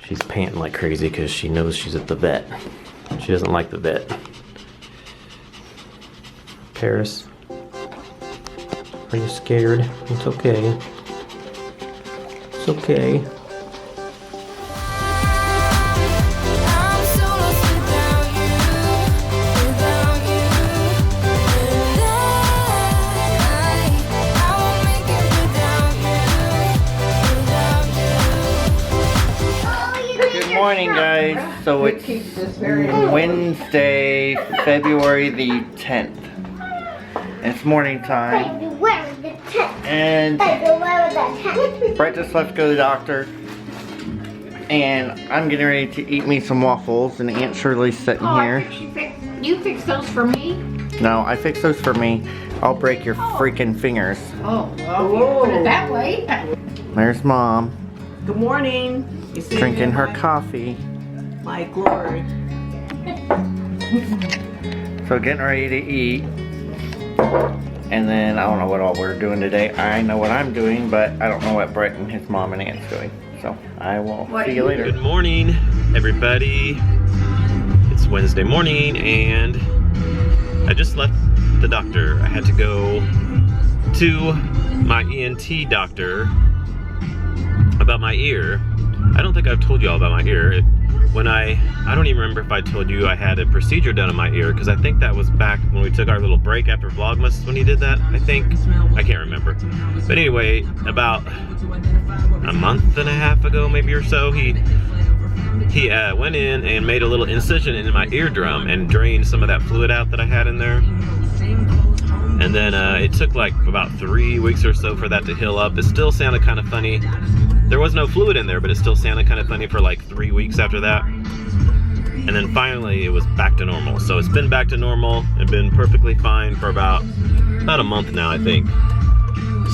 She's panting like crazy because she knows she's at the vet. She doesn't like the vet. Parris, are you scared? It's okay. It's okay. Good morning, guys. So it's Wednesday, February the 10th. It's morning time. And Brett just left to go to the doctor. And I'm getting ready to eat me some waffles. And Aunt Shirley's sitting here. You fix those for me? No, I fix those for me. I'll break your freaking fingers. Oh, well, you put it that way. There's Mom. Good morning. You see Drinking her coffee. My glory. So getting ready to eat. And then I don't know what all we're doing today. I know what I'm doing, but I don't know what Brett and his mom and aunt's doing. So I will see you later. Good morning, everybody. It's Wednesday morning and I just left the doctor. I had to go to my ENT doctor about my ear. I don't think I've told you all about my ear. When I don't even remember if I told you I had a procedure done in my ear, because I think that was back when we took our little break after Vlogmas when he did that, I think. I can't remember. But anyway, about a month and a half ago maybe or so, he went in and made a little incision in my eardrum and drained some of that fluid out that I had in there. And then it took like about 3 weeks or so for that to heal up. It still sounded kind of funny. There was no fluid in there, but it still sounded kind of funny for like 3 weeks after that. And then finally it was back to normal. So it's been back to normal and been perfectly fine for about a month now, I think.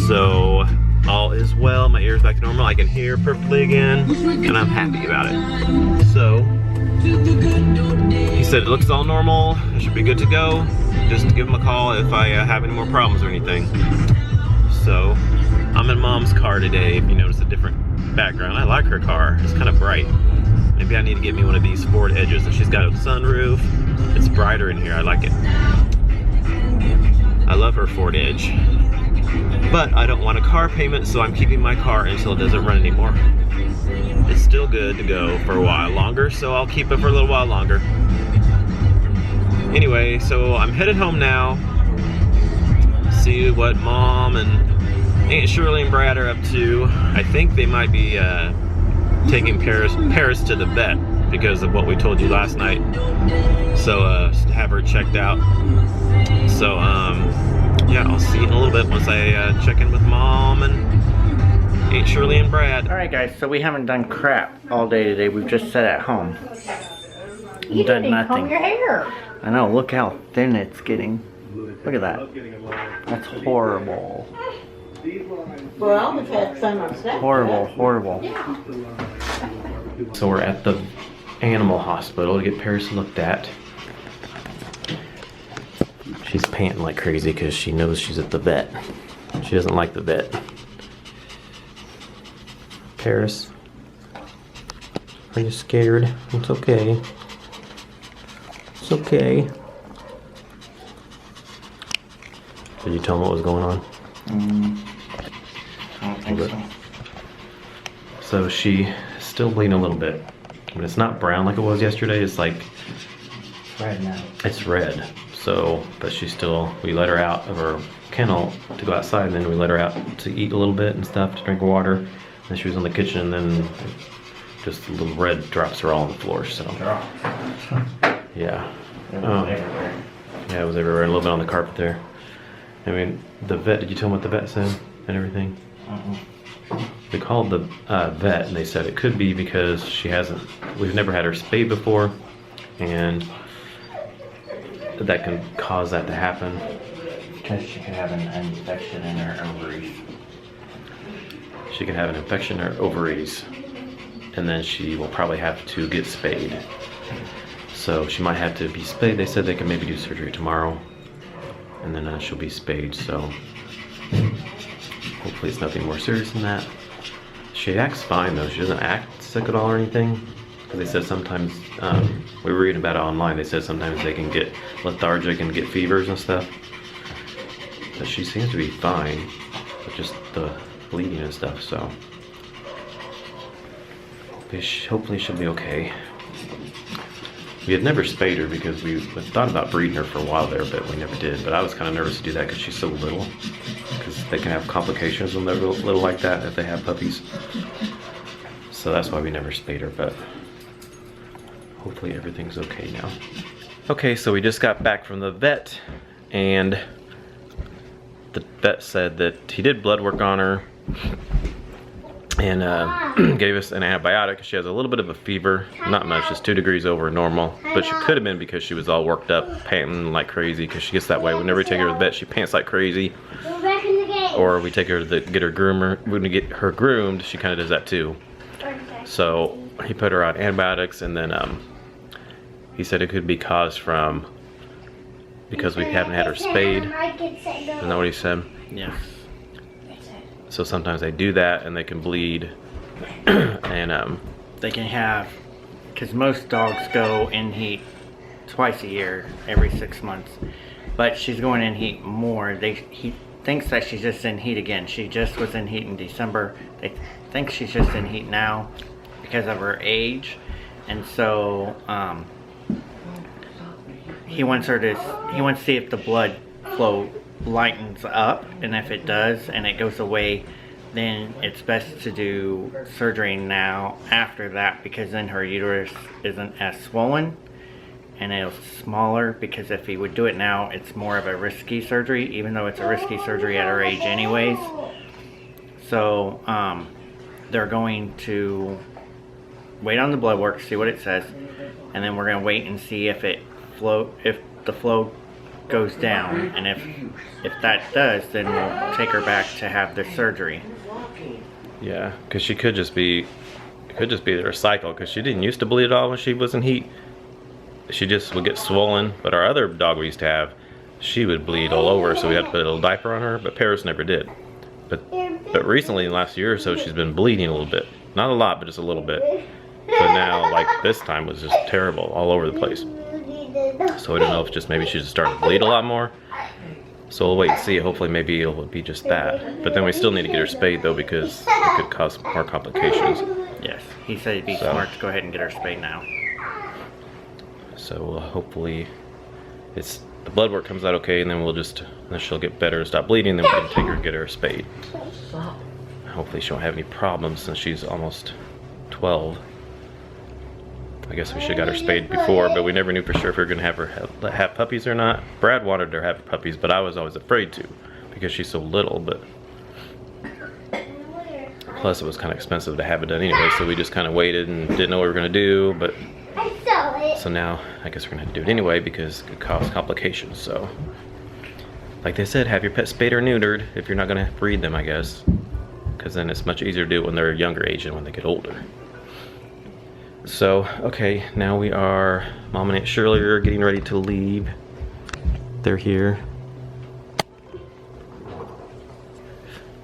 So all is well, my ear's back to normal. I can hear perfectly again and I'm happy about it. So he said it looks all normal, I should be good to go. Just give him a call if I have any more problems or anything. So I'm in Mom's car today, if you notice a different background. I like her car, it's kind of bright. Maybe I need to get me one of these Ford Edges. She's got a sunroof, it's brighter in here, I like it. I love her Ford Edge. But I don't want a car payment, so I'm keeping my car until it doesn't run anymore. It's still good to go for a while longer, so I'll keep it for a little while longer. Anyway, so I'm headed home now. See what Mom and Aunt Shirley and Brad are up to. I think they might be taking Parris to the vet because of what we told you last night. So to have her checked out. So yeah, I'll see you in a little bit once I check in with Mom and Aunt Shirley and Brad. Alright guys, so we haven't done crap all day today. We've just sat at home. You done didn't comb nothing. your hair. I know, look how thin it's getting. Look at that. That's horrible. Well, we've had sun on Saturday. Horrible, horrible. So we're at the animal hospital to get Parris looked at. She's panting like crazy because she knows she's at the vet. She doesn't like the vet. Parris, are you scared? It's okay. It's okay. Did you tell them what was going on? I don't think so. So she is still bleeding a little bit. But it's not brown like it was yesterday. It's like Red now. it's red. So, but she still, we let her out of her kennel to go outside, and then we let her out to eat a little bit and stuff, to drink water. And she was in the kitchen, and then just the little red drops are all on the floor, so. Yeah. Yeah, it was everywhere, a little bit on the carpet there. I mean, the vet, did you tell them what the vet said and everything? They called the vet and they said it could be because we've never had her spayed before, and that can cause that to happen. Because she could have an infection in her ovaries. She could have an infection in her ovaries, and then she will probably have to get spayed. So she might have to be spayed. They said they can maybe do surgery tomorrow, and then she'll be spayed, so hopefully it's nothing more serious than that. She acts fine though. She doesn't act sick at all or anything? Because they said sometimes, we were reading about it online, they said sometimes they can get lethargic and get fevers and stuff. But she seems to be fine, but just the bleeding and stuff, so. Hopefully she'll be okay. We had never spayed her because we thought about breeding her for a while there, but we never did. But I was kind of nervous to do that because she's so little. Because they can have complications when they're little like that if they have puppies. So that's why we never spayed her, but hopefully everything's okay now. Okay, so we just got back from the vet, and the vet said that he did blood work on her and gave us an antibiotic. She has a little bit of a fever, not much, just 2 degrees over normal, but she could have been because she was all worked up, panting like crazy, because she gets that way. Whenever we take her to the vet, she pants like crazy. Or we take her to get her groomer, when we get her groomed, she kind of does that too. So he put her on antibiotics, and then he said it could be caused from because we haven't had her spayed. Isn't that what he said? Yeah. So sometimes they do that and they can bleed, and They can have, because most dogs go in heat twice a year, every 6 months. But she's going in heat more. He thinks that she's just in heat again. She just was in heat in December. They think she's just in heat now because of her age. And so he wants to see if the blood flow lightens up, and if it does and it goes away, then it's best to do surgery now after that, because then her uterus isn't as swollen and it's smaller. Because if he would do it now, it's more of a risky surgery, even though it's a risky surgery at her age anyways. So they're going to wait on the blood work, see what it says, and then we're going to wait and see if the flow goes down, and if that does, then we'll take her back to have the surgery. yeah, because she could just be, it could just be their cycle, because she didn't used to bleed at all when she was in heat. She just would get swollen. But our other dog we used to have, she would bleed all over, so we had to put a little diaper on her, but Parris never did. But recently, in the last year or so, she's been bleeding a little bit. Not a lot, but just a little bit. But now, like this time was just terrible, all over the place. So I don't know if just maybe she's starting to bleed a lot more. So we'll wait and see. Hopefully maybe it'll be just that. But then we still need to get her spayed though, because it could cause more complications. Yes, he said it'd be smart to go ahead and get her spayed now. So hopefully the blood work comes out okay, and then then she'll get better and stop bleeding, then we can take her and get her spayed. Hopefully she won't have any problems since she's almost 12. I guess we should have got her spayed before, but we never knew for sure if we were going to have her have puppies or not. Brad wanted her to have puppies, but I was always afraid to because she's so little. But plus it was kind of expensive to have it done anyway, so we just kind of waited and didn't know what we were going to do. But so now I guess we're going to have to do it anyway because it could cause complications. So like they said, have your pet spayed or neutered if you're not going to breed them, I guess, because then it's much easier to do it when they're a younger age than when they get older. So, okay, now we are, Mom and Aunt Shirley are getting ready to leave. They're here.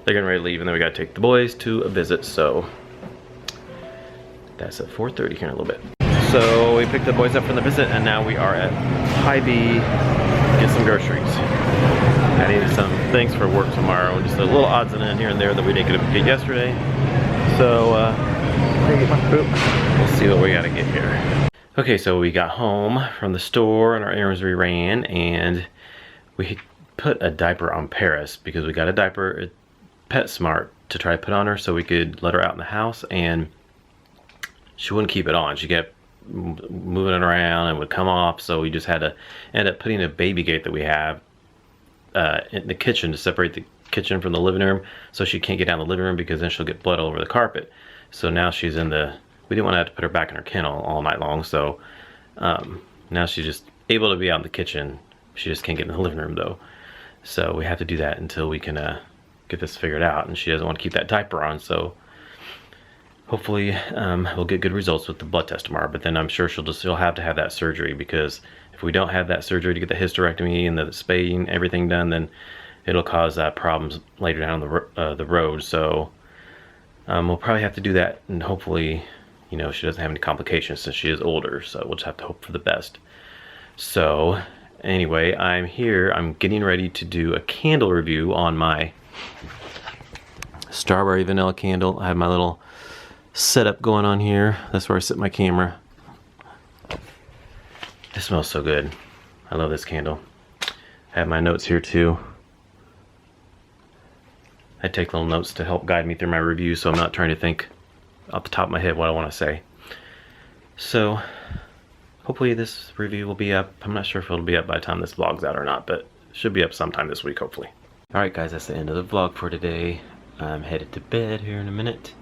They're getting ready to leave, and then we gotta take the boys to a visit, so that's at 4:30 here in a little bit. So we picked the boys up from the visit, and now we are at Hy-Vee to get some groceries. I needed some things for work tomorrow, just a little odds and ends here and there that we didn't get yesterday. So, we'll see what we gotta get here. Okay, so we got home from the store and our errands we ran, and we put a diaper on Parris because we got a diaper at PetSmart to try to put on her so we could let her out in the house, and she wouldn't keep it on. She kept moving it around and would come off, so we just had to end up putting a baby gate that we have in the kitchen to separate the kitchen from the living room, so she can't get down the living room because then she'll get blood all over the carpet. So now she's in the, we didn't want to have to put her back in her kennel all night long, so now she's just able to be out in the kitchen. She just can't get in the living room though. So we have to do that until we can get this figured out, and she doesn't want to keep that diaper on, so hopefully we'll get good results with the blood test tomorrow. But then I'm sure she'll have to have that surgery, because if we don't have that surgery to get the hysterectomy and the spaying, everything done, then it'll cause problems later down the road. So we'll probably have to do that, and hopefully you know, she doesn't have any complications since she is older, so we'll just have to hope for the best. So anyway, I'm here, I'm getting ready to do a candle review on my strawberry vanilla candle. I have my little setup going on here. That's where I set my camera. It smells so good. I love this candle. I have my notes here too. I take little notes to help guide me through my review, so I'm not trying to think off the top of my head what I want to say. So hopefully this review will be up. I'm not sure if it'll be up by the time this vlog's out or not, but it should be up sometime this week, hopefully. Alright guys, that's the end of the vlog for today. I'm headed to bed here in a minute.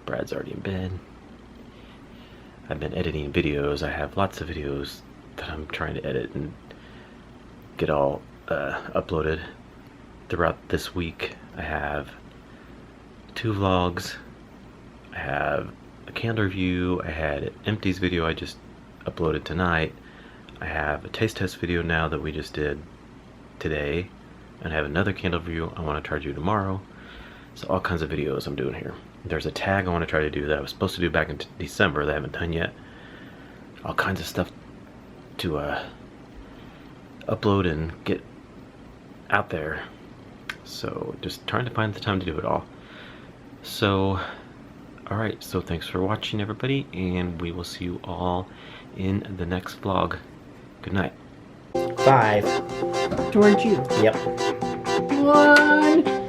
Brad's already in bed. I've been editing videos. I have lots of videos that I'm trying to edit and get all uploaded throughout this week. I have 2 vlogs. I have a candle review. I had an empties video I just uploaded tonight. I have a taste test video now that we just did today. And I have another candle review I want to try to do tomorrow. So all kinds of videos I'm doing here. There's a tag I want to try to do that I was supposed to do back in December that I haven't done yet. All kinds of stuff to upload and get out there. So just trying to find the time to do it all. So alright, so thanks for watching everybody, and we will see you all in the next vlog. Good night. 5. Towards you. Yep. 1.